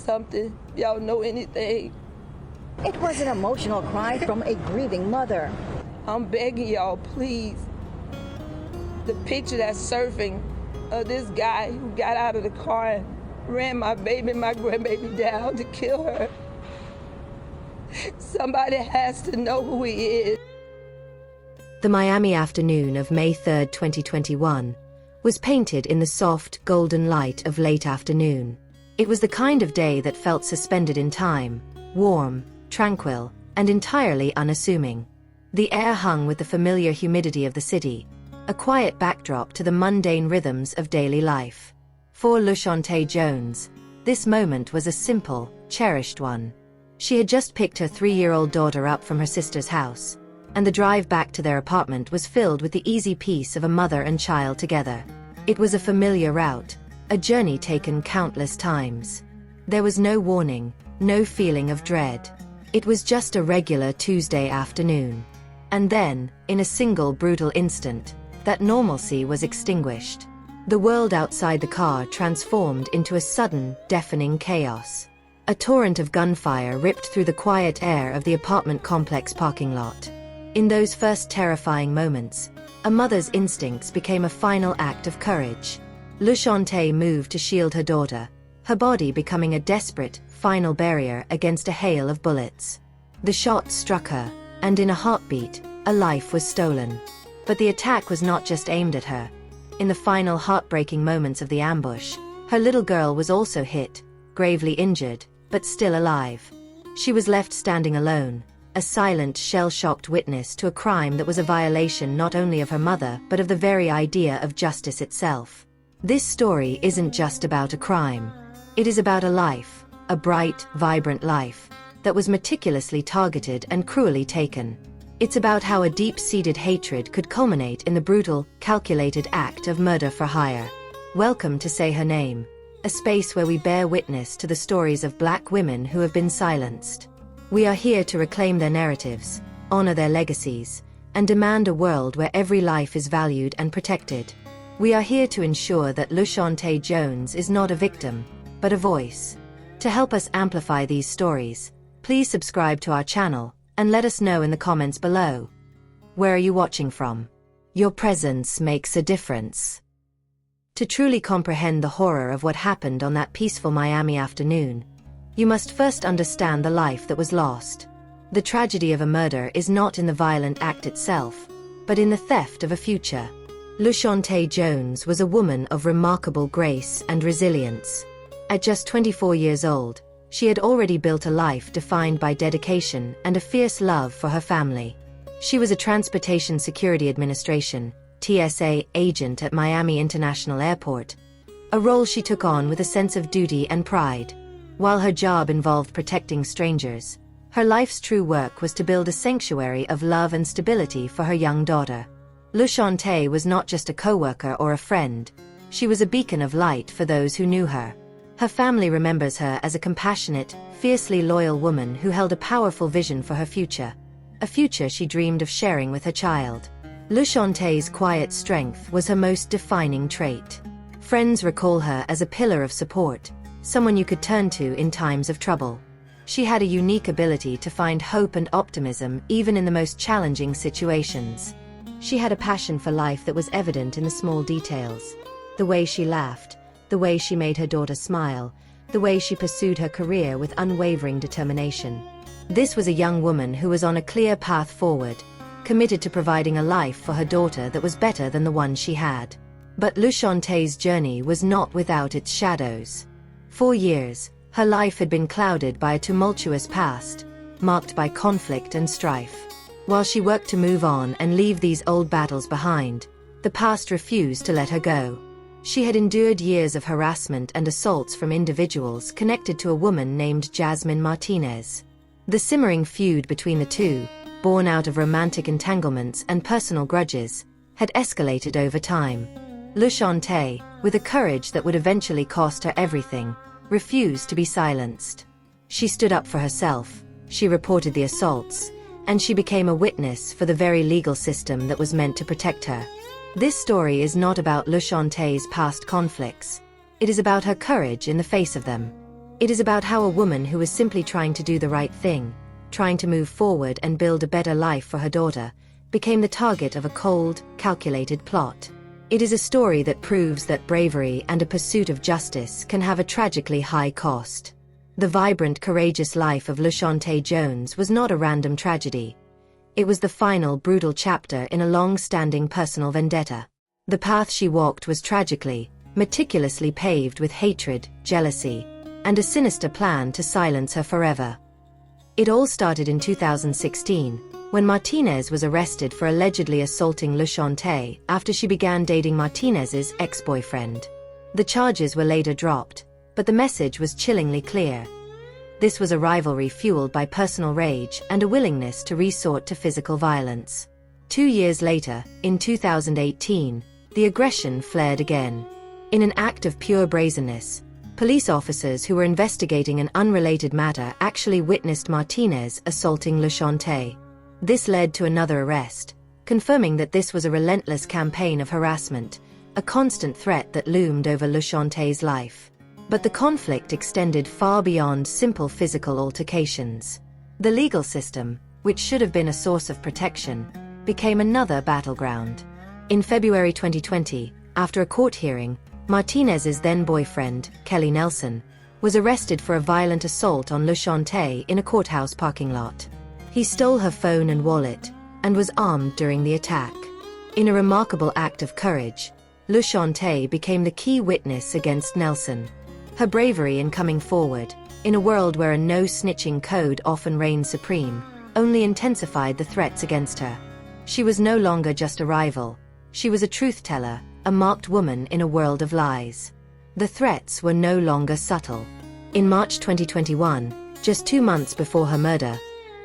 something. Y'all know anything. It was an emotional cry from a grieving mother. I'm begging y'all, please. The picture that's surfing of this guy who got out of the car and ran my baby and my grandbaby down to kill her. Somebody has to know who he is. The Miami afternoon of May 3, 2021, was painted in the soft, golden light of late afternoon. It was the kind of day that felt suspended in time, warm, tranquil, and entirely unassuming. The air hung with the familiar humidity of the city, a quiet backdrop to the mundane rhythms of daily life. For ShonteJones, this moment was a simple, cherished one. She had just picked her 3-year-old daughter up from her sister's house, and the drive back to their apartment was filled with the easy peace of a mother and child together. It was a familiar route, a journey taken countless times. There was no warning, no feeling of dread. It was just a regular Tuesday afternoon. And then, in a single brutal instant, that normalcy was extinguished. The world outside the car transformed into a sudden, deafening chaos. A torrent of gunfire ripped through the quiet air of the apartment complex parking lot. In those first terrifying moments, a mother's instincts became a final act of courage. Shonte moved to shield her daughter, her body becoming a desperate, final barrier against a hail of bullets. The shot struck her, and in a heartbeat, a life was stolen. But the attack was not just aimed at her. In the final heartbreaking moments of the ambush, her little girl was also hit, gravely injured, but still alive. She was left standing alone, a silent, shell-shocked witness to a crime that was a violation not only of her mother but of the very idea of justice itself. This story isn't just about a crime. It is about a life, a bright, vibrant life, that was meticulously targeted and cruelly taken. It's about how a deep-seated hatred could culminate in the brutal, calculated act of murder for hire. Welcome to Say Her Name, a space where we bear witness to the stories of Black women who have been silenced. We are here to reclaim their narratives, honor their legacies, and demand a world where every life is valued and protected. We are here to ensure that ShonteJones is not a victim, but a voice. To help us amplify these stories, please subscribe to our channel, and let us know in the comments below. Where are you watching from? Your presence makes a difference. To truly comprehend the horror of what happened on that peaceful Miami afternoon, you must first understand the life that was lost. The tragedy of a murder is not in the violent act itself, but in the theft of a future. ShonteJones was a woman of remarkable grace and resilience. At just 24 years old, she had already built a life defined by dedication and a fierce love for her family. She was a Transportation Security Administration (TSA) agent at Miami International Airport, a role she took on with a sense of duty and pride. While her job involved protecting strangers, her life's true work was to build a sanctuary of love and stability for her young daughter. Shonte was not just a co-worker or a friend, she was a beacon of light for those who knew her. Her family remembers her as a compassionate, fiercely loyal woman who held a powerful vision for her future, a future she dreamed of sharing with her child. Shonte's quiet strength was her most defining trait. Friends recall her as a pillar of support, someone you could turn to in times of trouble. She had a unique ability to find hope and optimism even in the most challenging situations. She had a passion for life that was evident in the small details. The way she laughed, the way she made her daughter smile, the way she pursued her career with unwavering determination. This was a young woman who was on a clear path forward, committed to providing a life for her daughter that was better than the one she had. But Shonte's journey was not without its shadows. For years, her life had been clouded by a tumultuous past, marked by conflict and strife. While she worked to move on and leave these old battles behind, the past refused to let her go. She had endured years of harassment and assaults from individuals connected to a woman named Jasmine Martinez. The simmering feud between the two, born out of romantic entanglements and personal grudges, had escalated over time. Shonte, with a courage that would eventually cost her everything, refused to be silenced. She stood up for herself, she reported the assaults, and she became a witness for the very legal system that was meant to protect her. This story is not about Shonte's past conflicts. It is about her courage in the face of them. It is about how a woman who was simply trying to do the right thing, trying to move forward and build a better life for her daughter, became the target of a cold, calculated plot. It is a story that proves that bravery and a pursuit of justice can have a tragically high cost. The vibrant, courageous life of ShonteJones was not a random tragedy. It was the final, brutal chapter in a long-standing personal vendetta. The path she walked was tragically, meticulously paved with hatred, jealousy, and a sinister plan to silence her forever. It all started in 2016, when Martinez was arrested for allegedly assaulting Shonte after she began dating Martinez's ex-boyfriend. The charges were later dropped, but the message was chillingly clear. This was a rivalry fueled by personal rage and a willingness to resort to physical violence. 2 years later, in 2018, the aggression flared again. In an act of pure brazenness, police officers who were investigating an unrelated matter actually witnessed Martinez assaulting Shonte. This led to another arrest, confirming that this was a relentless campaign of harassment, a constant threat that loomed over Shonte's life. But the conflict extended far beyond simple physical altercations. The legal system, which should have been a source of protection, became another battleground. In February 2020, after a court hearing, Martinez's then-boyfriend, Kelly Nelson, was arrested for a violent assault on Shonte in a courthouse parking lot. He stole her phone and wallet, and was armed during the attack. In a remarkable act of courage, Shonte became the key witness against Nelson. Her bravery in coming forward, in a world where a no-snitching code often reigned supreme, only intensified the threats against her. She was no longer just a rival. She was a truth-teller, a marked woman in a world of lies. The threats were no longer subtle. In March 2021, just 2 months before her murder,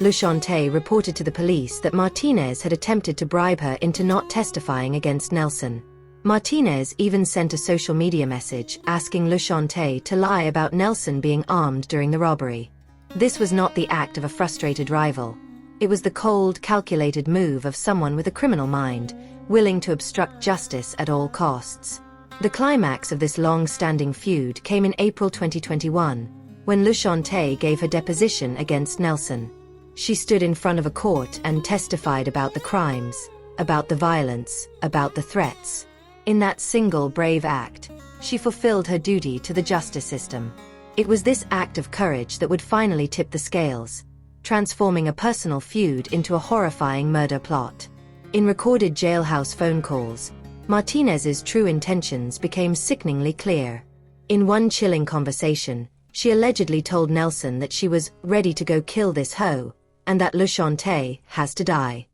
Shonte reported to the police that Martinez had attempted to bribe her into not testifying against Nelson. Martinez even sent a social media message asking Shonte to lie about Nelson being armed during the robbery. This was not the act of a frustrated rival. It was the cold, calculated move of someone with a criminal mind, willing to obstruct justice at all costs. The climax of this long-standing feud came in April 2021, when Shonte gave her deposition against Nelson. She stood in front of a court and testified about the crimes, about the violence, about the threats. In that single brave act, she fulfilled her duty to the justice system. It was this act of courage that would finally tip the scales, transforming a personal feud into a horrifying murder plot. In recorded jailhouse phone calls, Martinez's true intentions became sickeningly clear. In one chilling conversation, she allegedly told Nelson that she was ready to go kill this hoe, and that Shonte has to die.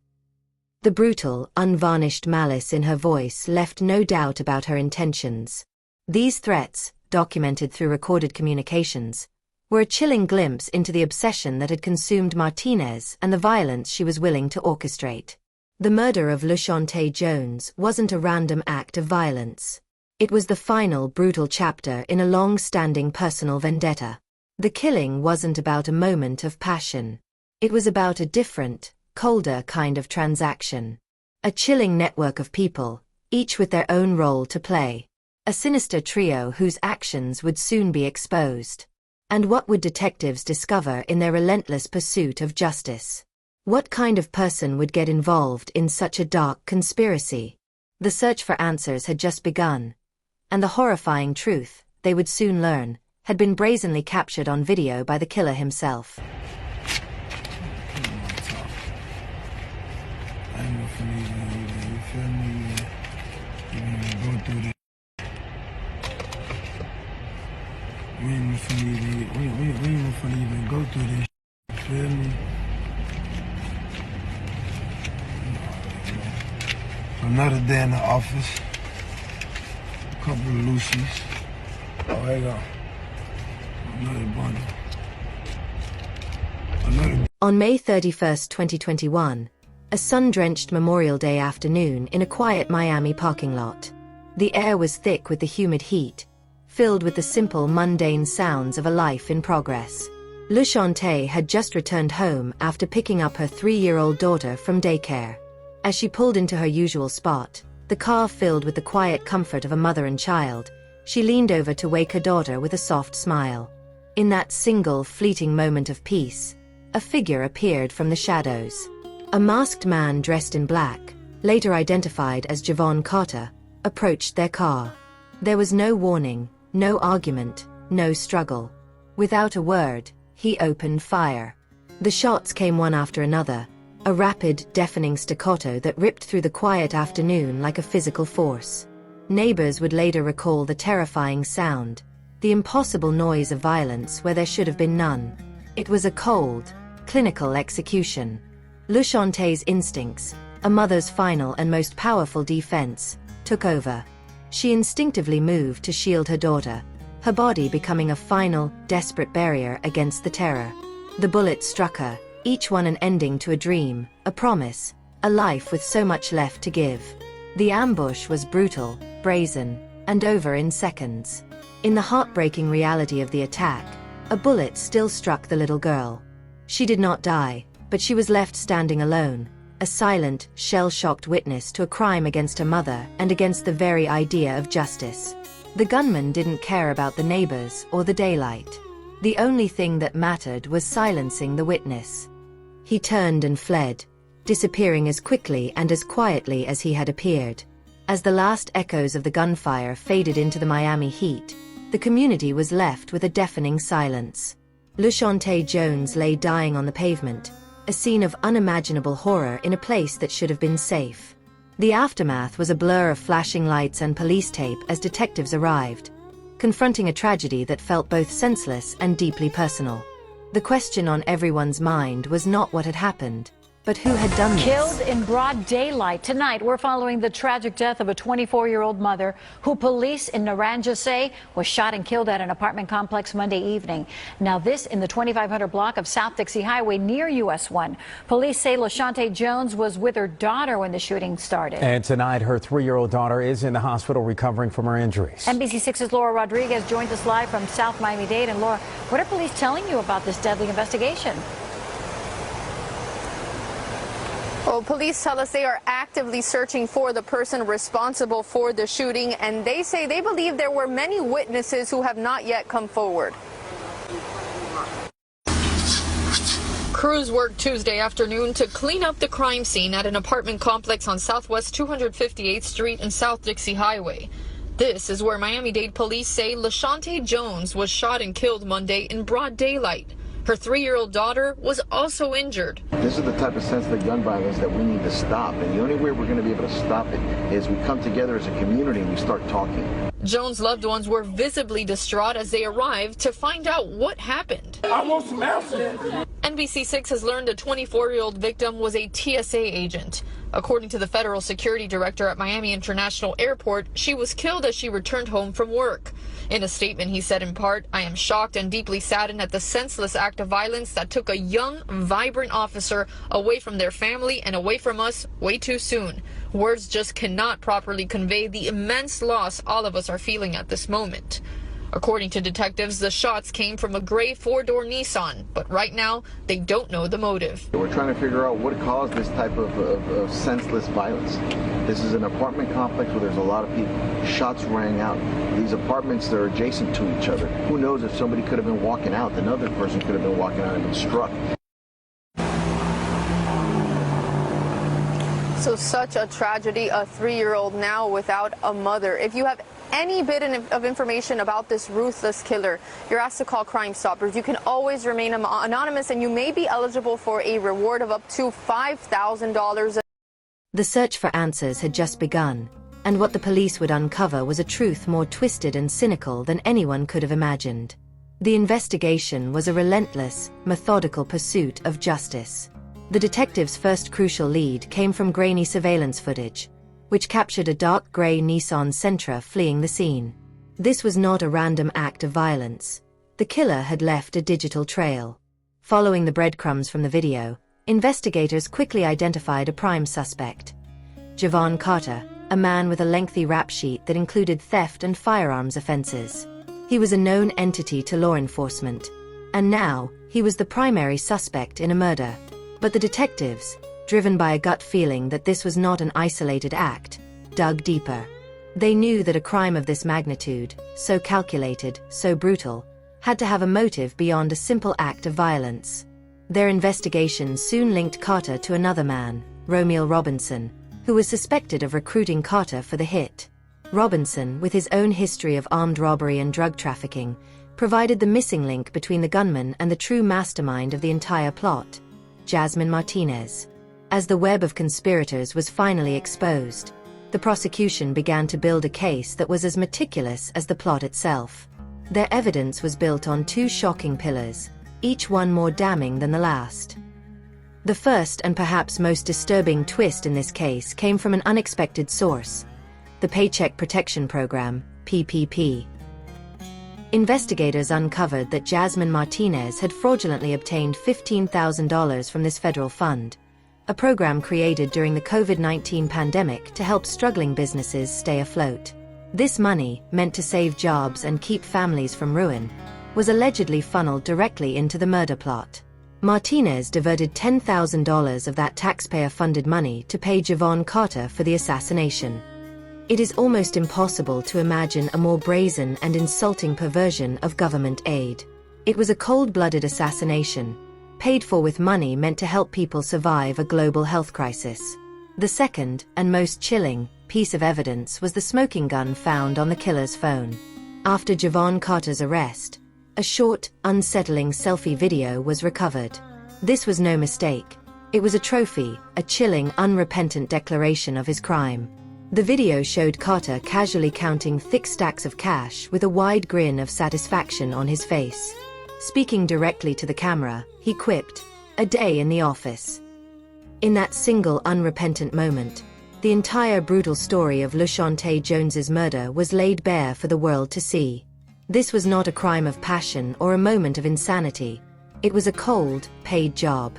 The brutal, unvarnished malice in her voice left no doubt about her intentions. These threats, documented through recorded communications, were a chilling glimpse into the obsession that had consumed Martinez and the violence she was willing to orchestrate. The murder of ShonteJones wasn't a random act of violence. It was the final, brutal chapter in a long-standing personal vendetta. The killing wasn't about a moment of passion. It was about a different, colder kind of transaction. A chilling network of people, each with their own role to play. A sinister trio whose actions would soon be exposed. And what would detectives discover in their relentless pursuit of justice? What kind of person would get involved in such a dark conspiracy? The search for answers had just begun. And the horrifying truth, they would soon learn, had been brazenly captured on video by the killer himself. We ain't finna even go through this, you feel me? Another day in the office. A couple of Lucy's. Oh, there you go. Another bundle. On May 31st, 2021, a sun-drenched Memorial Day afternoon in a quiet Miami parking lot. The air was thick with the humid heat, filled with the simple, mundane sounds of a life in progress. Shonte had just returned home after picking up her 3-year-old daughter from daycare. As she pulled into her usual spot, the car filled with the quiet comfort of a mother and child, she leaned over to wake her daughter with a soft smile. In that single fleeting moment of peace, a figure appeared from the shadows. A masked man dressed in black, later identified as Javon Carter, approached their car. There was no warning, no argument, no struggle. Without a word, he opened fire. The shots came one after another, a rapid, deafening staccato that ripped through the quiet afternoon like a physical force. Neighbors would later recall the terrifying sound, the impossible noise of violence where there should have been none. It was a cold, clinical execution. ShonteJones' instincts, a mother's final and most powerful defense, took over. She instinctively moved to shield her daughter, her body becoming a final, desperate barrier against the terror. The bullets struck her, each one an ending to a dream, a promise, a life with so much left to give. The ambush was brutal, brazen, and over in seconds. In the heartbreaking reality of the attack, a bullet still struck the little girl. She did not die, but she was left standing alone, a silent, shell-shocked witness to a crime against her mother and against the very idea of justice. The gunman didn't care about the neighbors or the daylight. The only thing that mattered was silencing the witness. He turned and fled, disappearing as quickly and as quietly as he had appeared. As the last echoes of the gunfire faded into the Miami heat, the community was left with a deafening silence. ShonteJones lay dying on the pavement, a scene of unimaginable horror in a place that should have been safe. The aftermath was a blur of flashing lights and police tape as detectives arrived, confronting a tragedy that felt both senseless and deeply personal. The question on everyone's mind was not what had happened, but who had done this? Killed in broad daylight. Tonight, we're following the tragic death of a 24-year-old mother who police in Naranja say was shot and killed at an apartment complex Monday evening. Now, this in the 2500 block of South Dixie Highway near US 1. Police say ShonteJones was with her daughter when the shooting started. And tonight, her 3-year-old daughter is in the hospital recovering from her injuries. NBC6's Laura Rodriguez joins us live from South Miami-Dade. And Laura, what are police telling you about this deadly investigation? Well, police tell us they are actively searching for the person responsible for the shooting, and they say they believe there were many witnesses who have not yet come forward. Crews worked Tuesday afternoon to clean up the crime scene at an apartment complex on Southwest 258th Street and South Dixie Highway. This is where Miami-Dade police say ShonteJones was shot and killed Monday in broad daylight. Her 3-year-old daughter was also injured. This is the type of senseless gun violence that we need to stop, and the only way we're going to be able to stop it is we come together as a community and we start talking. Jones' loved ones were visibly distraught as they arrived to find out what happened. I want some answers. NBC6 has learned the 24-year-old victim was a TSA agent. According to the federal security director at Miami International Airport, she was killed as she returned home from work. In a statement, he said in part, "I am shocked and deeply saddened at the senseless act of violence that took a young, vibrant officer away from their family and away from us way too soon. Words just cannot properly convey the immense loss all of us are feeling at this moment." According to detectives, the shots came from a gray 4-door Nissan, but right now, they don't know the motive. We're trying to figure out what caused this type of senseless violence. This is an apartment complex where there's a lot of people. Shots rang out. These apartments, they're adjacent to each other. Who knows if somebody could have been walking out, another person could have been walking out and been struck. So such a tragedy, a 3-year-old now without a mother. If you have any bit of information about this ruthless killer, you're asked to call Crime Stoppers. You can always remain anonymous, and you may be eligible for a reward of up to $5,000. The search for answers had just begun, and what the police would uncover was a truth more twisted and cynical than anyone could have imagined. The investigation was a relentless, methodical pursuit of justice. The detectives' first crucial lead came from grainy surveillance footage, which captured a dark gray Nissan Sentra fleeing the scene. This was not a random act of violence. The killer had left a digital trail. Following the breadcrumbs from the video, investigators quickly identified a prime suspect. Javon Carter, a man with a lengthy rap sheet that included theft and firearms offenses. He was a known entity to law enforcement, and now he was the primary suspect in a murder. But the detectives, driven by a gut feeling that this was not an isolated act, dug deeper. They knew that a crime of this magnitude, so calculated, so brutal, had to have a motive beyond a simple act of violence. Their investigation soon linked Carter to another man, Romeo Robinson, who was suspected of recruiting Carter for the hit. Robinson, with his own history of armed robbery and drug trafficking, provided the missing link between the gunman and the true mastermind of the entire plot, Jasmine Martinez. As the web of conspirators was finally exposed, the prosecution began to build a case that was as meticulous as the plot itself. Their evidence was built on two shocking pillars, each one more damning than the last. The first and perhaps most disturbing twist in this case came from an unexpected source: the Paycheck Protection Program, PPP. Investigators uncovered that Jasmine Martinez had fraudulently obtained $15,000 from this federal fund, a program created during the COVID-19 pandemic to help struggling businesses stay afloat. This money, meant to save jobs and keep families from ruin, was allegedly funneled directly into the murder plot. Martinez diverted $10,000 of that taxpayer-funded money to pay Javon Carter for the assassination. It is almost impossible to imagine a more brazen and insulting perversion of government aid. It was a cold-blooded assassination, paid for with money meant to help people survive a global health crisis. The second, and most chilling, piece of evidence was the smoking gun found on the killer's phone. After Javon Carter's arrest, a short, unsettling selfie video was recovered. This was no mistake. It was a trophy, a chilling, unrepentant declaration of his crime. The video showed Carter casually counting thick stacks of cash with a wide grin of satisfaction on his face. Speaking directly to the camera, he quipped, "A day in the office." In that single unrepentant moment, the entire brutal story of ShonteJones' murder was laid bare for the world to see. This was not a crime of passion or a moment of insanity. It was a cold, paid job.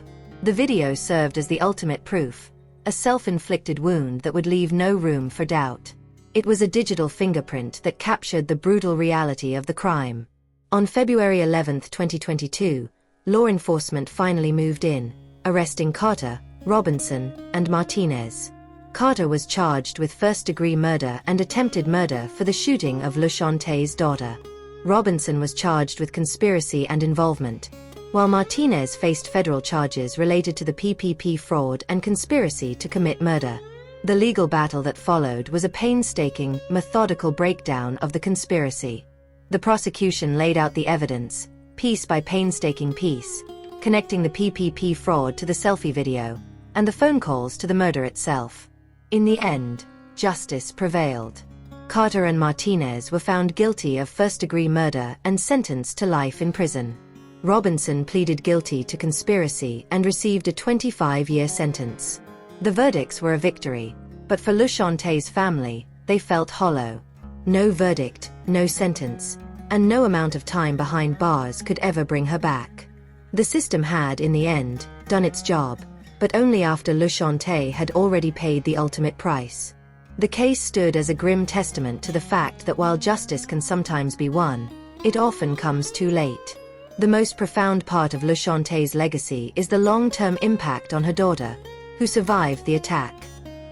The video served as the ultimate proof, a self-inflicted wound that would leave no room for doubt. It was a digital fingerprint that captured the brutal reality of the crime. On February 11, 2022, law enforcement finally moved in, arresting Carter, Robinson, and Martinez. Carter was charged with first-degree murder and attempted murder for the shooting of Shonte's daughter. Robinson was charged with conspiracy and involvement, while Martinez faced federal charges related to the PPP fraud and conspiracy to commit murder. The legal battle that followed was a painstaking, methodical breakdown of the conspiracy. The prosecution laid out the evidence, piece by painstaking piece, connecting the PPP fraud to the selfie video, and the phone calls to the murder itself. In the end, justice prevailed. Carter and Martinez were found guilty of first-degree murder and sentenced to life in prison. Robinson pleaded guilty to conspiracy and received a 25-year sentence. The verdicts were a victory, but for Shonte's family, they felt hollow. No verdict, no sentence, and no amount of time behind bars could ever bring her back. The system had, in the end, done its job, but only after Shonte had already paid the ultimate price. The case stood as a grim testament to the fact that while justice can sometimes be won, it often comes too late. The most profound part of Shonte's legacy is the long-term impact on her daughter, who survived the attack.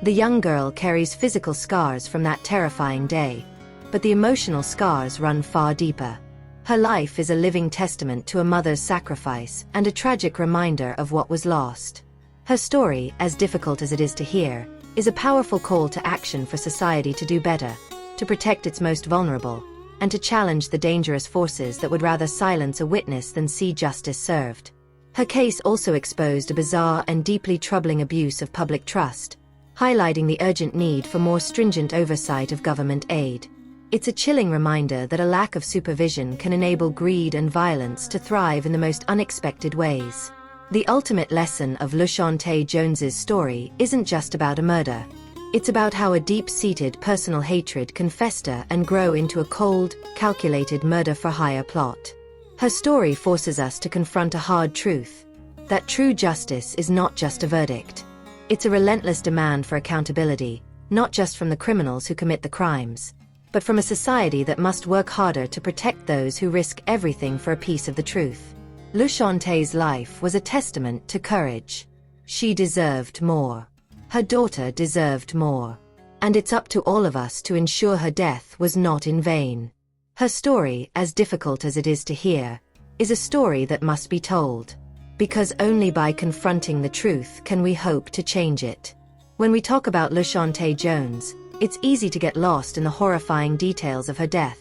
The young girl carries physical scars from that terrifying day, but the emotional scars run far deeper. Her life is a living testament to a mother's sacrifice and a tragic reminder of what was lost. Her story, as difficult as it is to hear, is a powerful call to action for society to do better, to protect its most vulnerable, and to challenge the dangerous forces that would rather silence a witness than see justice served. Her case also exposed a bizarre and deeply troubling abuse of public trust, highlighting the urgent need for more stringent oversight of government aid. It's a chilling reminder that a lack of supervision can enable greed and violence to thrive in the most unexpected ways. The ultimate lesson of ShonteJones' story isn't just about a murder. It's about how a deep-seated personal hatred can fester and grow into a cold, calculated murder-for-hire plot. Her story forces us to confront a hard truth: that true justice is not just a verdict. It's a relentless demand for accountability, not just from the criminals who commit the crimes, but from a society that must work harder to protect those who risk everything for a piece of the truth. Shonte's life was a testament to courage. She deserved more. Her daughter deserved more. And it's up to all of us to ensure her death was not in vain. Her story, as difficult as it is to hear, is a story that must be told. Because only by confronting the truth can we hope to change it. When we talk about ShonteJones, it's easy to get lost in the horrifying details of her death.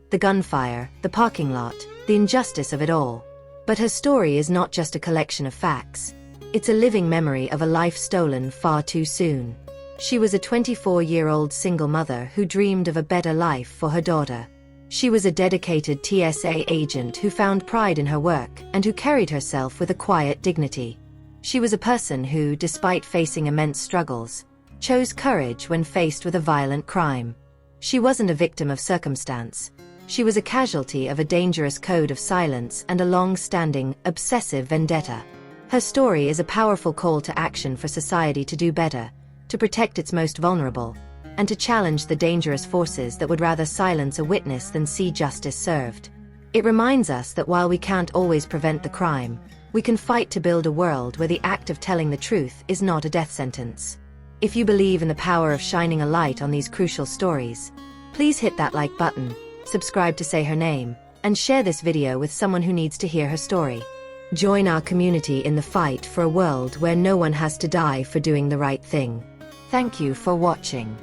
The gunfire, the parking lot, the injustice of it all. But her story is not just a collection of facts. It's a living memory of a life stolen far too soon. She was a 24-year-old single mother who dreamed of a better life for her daughter. She was a dedicated TSA agent who found pride in her work and who carried herself with a quiet dignity. She was a person who, despite facing immense struggles, chose courage when faced with a violent crime. She wasn't a victim of circumstance. She was a casualty of a dangerous code of silence and a long-standing, obsessive vendetta. Her story is a powerful call to action for society to do better, to protect its most vulnerable, and to challenge the dangerous forces that would rather silence a witness than see justice served. It reminds us that while we can't always prevent the crime, we can fight to build a world where the act of telling the truth is not a death sentence. If you believe in the power of shining a light on these crucial stories, please hit that like button, subscribe to say her name, and share this video with someone who needs to hear her story. Join our community in the fight for a world where no one has to die for doing the right thing. Thank you for watching.